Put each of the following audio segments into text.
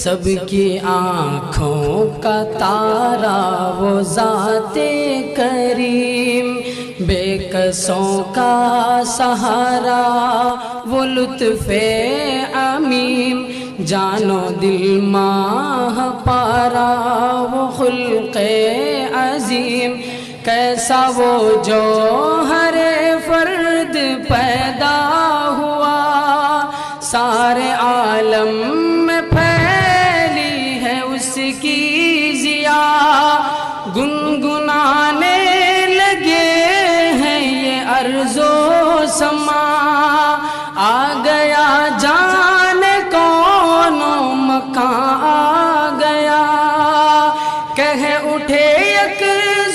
سب کی آنکھوں کا تارا وہ ذات کریم، بے کسوں کا سہارا وہ لطف عمیم، جان و دل ماہ پارا وہ خلق عظیم، کیسا وہ جوہر فرد پیدا ہوا، سارے عالم میں پھیلی ہے اس کی ضیا، گنگنانے لگے ہیں یہ ارض و سما، آ گیا جانے کون مکان آ گیا، کہہ اٹھے یک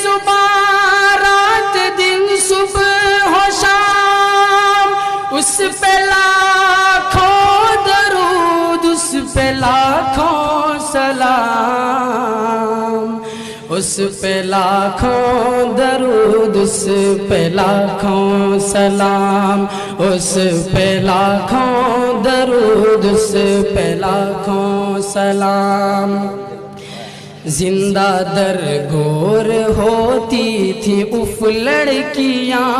زبان رات دن صبح و شام، اس پہ لاکھوں درود، اس پہ لاکھوں سلام، اس پہ لاکھوں درود، اس پہ لاکھوں سلام، اس پہ لاکھوں درود، اس پہ لاکھوں سلام۔ زندہ در گور ہوتی تھی اف لڑکیاں،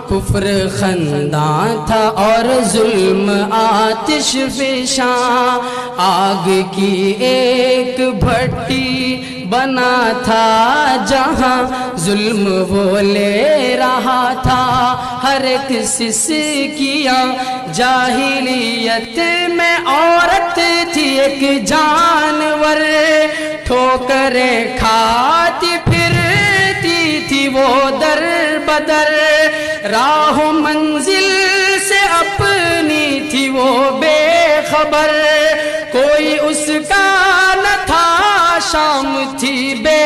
کفر خنداں تھا اور ظلم آتش فشاں، آگ کی ایک بھٹی بنا تھا جہاں ظلم وہ لے رہا تھا، ہر ایک سسکیاں، جاہلیت میں عورت تھی ایک جانور، ٹھوکریں کھاتی پھرتی تھی وہ در بدر، راہ و منزل سے اپنی تھی وہ بے خبر، کوئی اس کا نہ تھا، شام تھی بے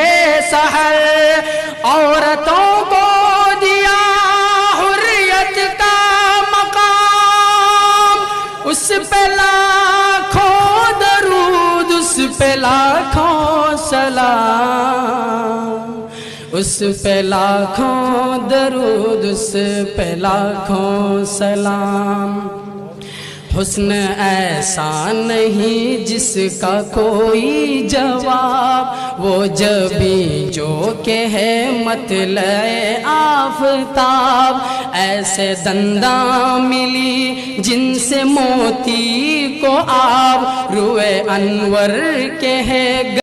سحر، عورتوں کو دیا حریت کا مقام، اس پہ لاکھوں درود، اس پہ لاکھوں سلام، اس پہ لاکھوں درود، اس پہ لاکھوں سلام۔ حسن ایسا نہیں جس کا کوئی جواب، وہ جبیں جو کہ ہے مطلع آفتاب، ایسے دنداں ملی جن سے موتی کو آب، روئے انور کے ہے